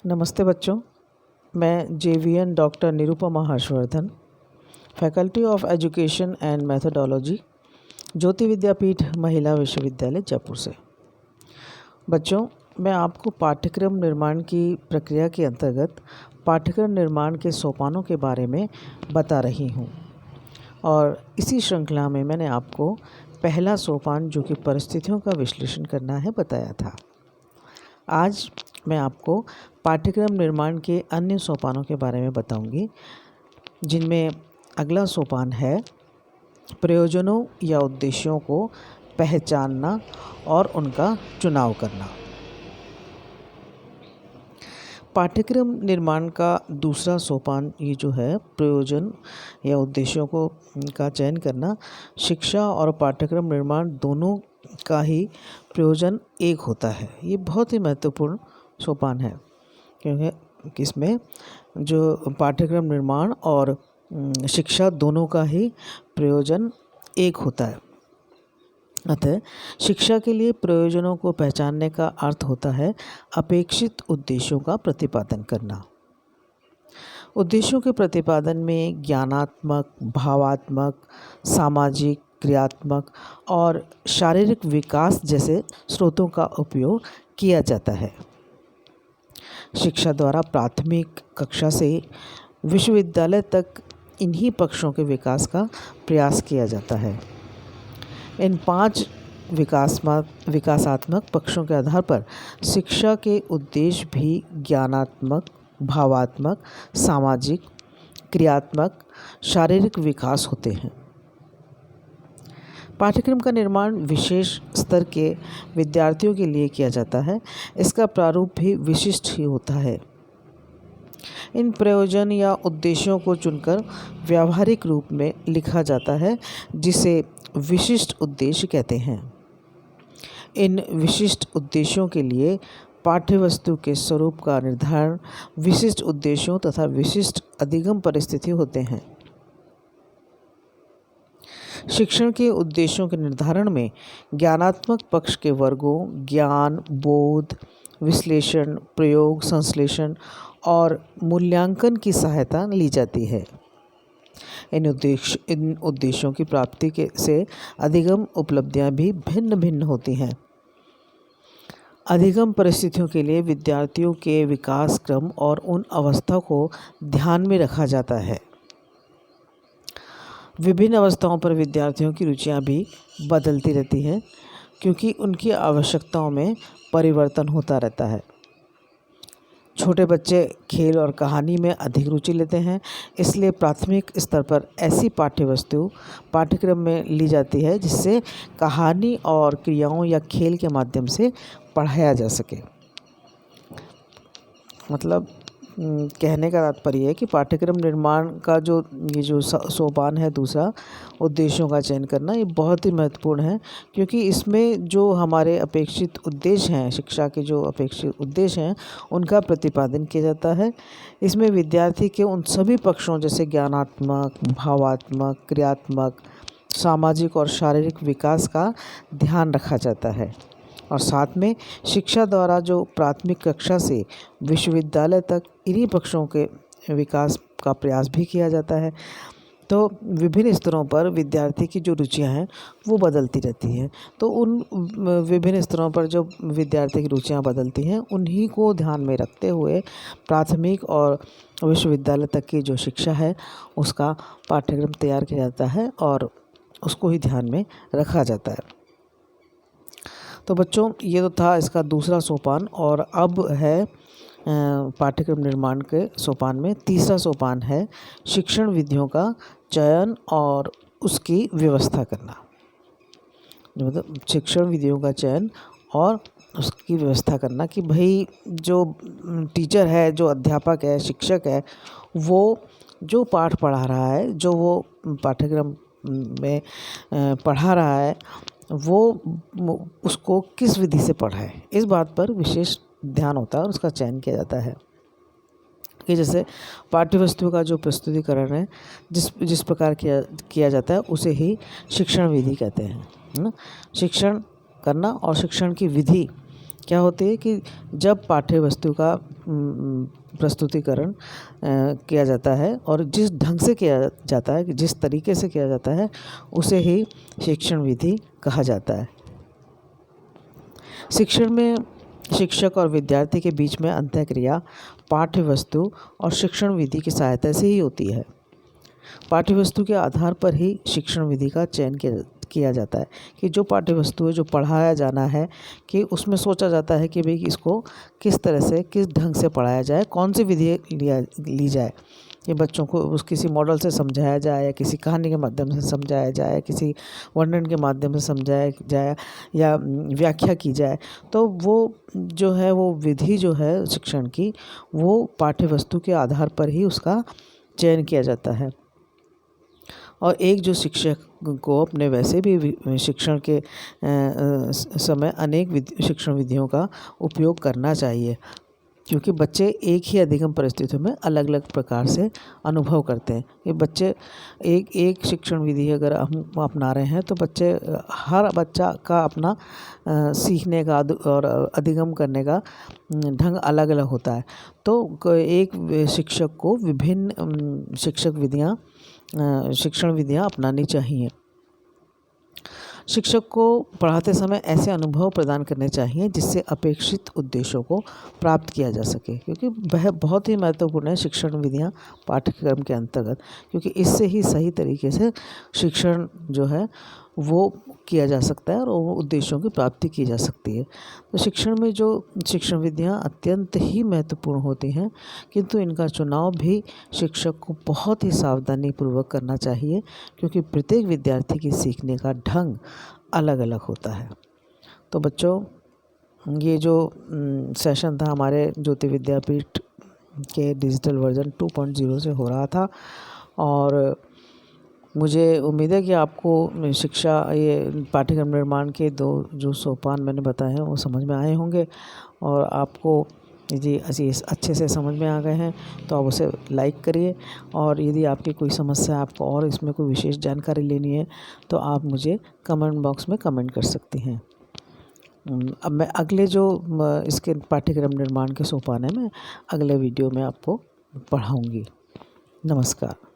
नमस्ते बच्चों, मैं JVN doctor Nirupama Harshvardhan, faculty of education and methodology, Jyoti Vidyapeeth Mahila Vishwavidyalaya Jaipur से। बच्चों, मैं आपको पाठ्यक्रम निर्माण की प्रक्रिया के अंतर्गत पाठ्यक्रम निर्माण के सोपानों के बारे में बता रही हूँ और इसी श्रृंखला में मैंने आपको पहला सोपान जो कि परिस्थितियों का विश्लेषण करना है बताया था। आज मैं आपको पाठ्यक्रम निर्माण के अन्य सोपानों के बारे में बताऊंगी, जिनमें अगला सोपान है प्रयोजनों या उद्देश्यों को पहचानना और उनका चुनाव करना। पाठ्यक्रम निर्माण का दूसरा सोपान ये जो है प्रयोजन या उद्देश्यों का चयन करना। शिक्षा और पाठ्यक्रम निर्माण दोनों का ही प्रयोजन एक होता है। ये बहुत ही महत्वपूर्ण सोपान है क्योंकि इसमें जो पाठ्यक्रम निर्माण और शिक्षा दोनों का ही प्रयोजन एक होता है। अतः शिक्षा के लिए प्रयोजनों को पहचानने का अर्थ होता है अपेक्षित उद्देश्यों का प्रतिपादन करना। उद्देश्यों के प्रतिपादन में ज्ञानात्मक, भावात्मक, सामाजिक, क्रियात्मक और शारीरिक विकास जैसे स्रोतों का उपयोग किया जाता है। शिक्षा द्वारा प्राथमिक कक्षा से विश्वविद्यालय तक इन्हीं पक्षों के विकास का प्रयास किया जाता है। इन 5 विकासात्मक पक्षों के आधार पर शिक्षा के उद्देश्य भी ज्ञानात्मक, भावात्मक, सामाजिक, क्रियात्मक, शारीरिक विकास होते हैं। पाठ्यक्रम का निर्माण विशेष स्तर के विद्यार्थियों के लिए किया जाता है। इसका प्रारूप भी विशिष्ट ही होता है। इन प्रयोजन या उद्देश्यों को चुनकर व्यावहारिक रूप में लिखा जाता है, जिसे विशिष्ट उद्देश्य कहते हैं। इन विशिष्ट उद्देश्यों के लिए पाठ्यवस्तु के स्वरूप का निर्धारण विशिष्ट उद्देश्यों तथा विशिष्ट अधिगम परिस्थिति होते हैं। शिक्षण के उद्देश्यों के निर्धारण में ज्ञानात्मक पक्ष के वर्गों ज्ञान, बोध, विश्लेषण, प्रयोग, संश्लेषण और मूल्यांकन की सहायता ली जाती है। इन उद्देश्यों की प्राप्ति से अधिगम उपलब्धियां भी भिन्न भिन्न होती हैं। अधिगम परिस्थितियों के लिए विद्यार्थियों के विकास क्रम और उन अवस्था को ध्यान में रखा जाता है। विभिन्न अवस्थाओं पर विद्यार्थियों की रुचियां भी बदलती रहती हैं, क्योंकि उनकी आवश्यकताओं में परिवर्तन होता रहता है। छोटे बच्चे खेल और कहानी में अधिक रुचि लेते हैं, इसलिए प्राथमिक स्तर पर ऐसी पाठ्यवस्तु पाठ्यक्रम में ली जाती है जिससे कहानी और क्रियाओं या खेल के माध्यम से पढ़ाया जा सके। मतलब कहने का तात्पर्य है कि पाठ्यक्रम निर्माण का ये जो सोपान है दूसरा, उद्देश्यों का चयन करना, ये बहुत ही महत्वपूर्ण है, क्योंकि इसमें जो हमारे अपेक्षित उद्देश्य हैं, शिक्षा के जो अपेक्षित उद्देश्य हैं, उनका प्रतिपादन किया जाता है। इसमें विद्यार्थी के उन सभी पक्षों जैसे ज्ञानात्मक, भावात्मक, क्रियात्मक, सामाजिक और शारीरिक विकास का ध्यान रखा जाता है और साथ में शिक्षा द्वारा जो प्राथमिक कक्षा से विश्वविद्यालय तक इन्हीं पक्षों के विकास का प्रयास भी किया जाता है। तो विभिन्न स्तरों पर विद्यार्थी की जो रुचियां हैं वो बदलती रहती हैं। तो उन विभिन्न स्तरों पर जो विद्यार्थी की रुचियां बदलती हैं उन्हीं को ध्यान में रखते हुए प्राथमिक और विश्वविद्यालय तक की जो शिक्षा है उसका पाठ्यक्रम तैयार किया जाता है और उसको ही ध्यान में रखा जाता है। तो बच्चों, ये तो था इसका दूसरा सोपान और अब है पाठ्यक्रम निर्माण के सोपान में तीसरा सोपान है शिक्षण विधियों का चयन और उसकी व्यवस्था करना। मतलब शिक्षण विधियों का चयन और उसकी व्यवस्था करना कि भाई जो टीचर है, जो अध्यापक है, शिक्षक है, वो जो पाठ पढ़ा रहा है, जो वो पाठ्यक्रम में पढ़ा रहा है, वो उसको किस विधि से पढ़ाए, इस बात पर विशेष ध्यान होता है और उसका चयन किया जाता है। कि जैसे पाठ्यवस्तु का जो प्रस्तुतिकरण है जिस प्रकार किया जाता है उसे ही शिक्षण विधि कहते हैं, है ना। शिक्षण करना और शिक्षण की विधि क्या होती है कि जब पाठ्य वस्तु का प्रस्तुतिकरण किया जाता है और जिस ढंग से किया जाता है, जिस तरीके से किया जाता है, उसे ही शिक्षण विधि कहा जाता है। शिक्षण में शिक्षक और विद्यार्थी के बीच में अंतःक्रिया पाठ्य वस्तु और शिक्षण विधि की सहायता से ही होती है। पाठ्य वस्तु के आधार पर ही शिक्षण विधि का चयन किया जाता है कि जो पाठ्य वस्तु है, जो पढ़ाया जाना है, कि उसमें सोचा जाता है कि भाई इसको किस तरह से, किस ढंग से पढ़ाया जाए, कौन सी विधि ली जाए कि बच्चों को उस किसी मॉडल से समझाया जाए, या किसी कहानी के माध्यम से समझाया जाए, किसी वर्णन के माध्यम से समझाया जाए या व्याख्या की जाए। तो वो जो है, वो विधि जो है शिक्षण की, वो पाठ्य वस्तु के आधार पर ही उसका चयन किया जाता है। और एक जो शिक्षक को अपने वैसे भी शिक्षण के समय अनेक शिक्षण विधियों का उपयोग करना चाहिए, क्योंकि बच्चे एक ही अधिगम परिस्थितियों में अलग अलग प्रकार से अनुभव करते हैं। ये बच्चे एक शिक्षण विधि अगर हम अपना रहे हैं तो हर बच्चा का अपना सीखने का और अधिगम करने का ढंग अलग अलग होता है। तो एक शिक्षक को विभिन्न शिक्षण विधियाँ अपनानी चाहिए। शिक्षक को पढ़ाते समय ऐसे अनुभव प्रदान करने चाहिए जिससे अपेक्षित उद्देश्यों को प्राप्त किया जा सके, क्योंकि वह बहुत ही महत्वपूर्ण है शिक्षण विधियाँ पाठ्यक्रम के अंतर्गत, क्योंकि इससे ही सही तरीके से शिक्षण जो है वो किया जा सकता है और उद्देश्यों की प्राप्ति की जा सकती है। तो शिक्षण में जो शिक्षण विधियाँ अत्यंत ही महत्वपूर्ण होती हैं, किंतु इनका चुनाव भी शिक्षक को बहुत ही सावधानीपूर्वक करना चाहिए, क्योंकि प्रत्येक विद्यार्थी की सीखने का ढंग अलग अलग होता है। तो बच्चों, ये जो सेशन था हमारे ज्योति विद्यापीठ के डिजिटल वर्जन 2.0 से हो रहा था, और मुझे उम्मीद है कि आपको शिक्षा, ये पाठ्यक्रम निर्माण के 2 जो सोपान मैंने बताए हैं वो समझ में आए होंगे, और आपको यदि अच्छे से समझ में आ गए हैं तो आप उसे लाइक करिए। और यदि आपकी कोई समस्या, आपको और इसमें कोई विशेष जानकारी लेनी है तो आप मुझे कमेंट बॉक्स में कमेंट कर सकती हैं। अब मैं अगले जो इसके पाठ्यक्रम निर्माण के सोपान है, मैं अगले वीडियो में आपको पढ़ाऊँगी। नमस्कार।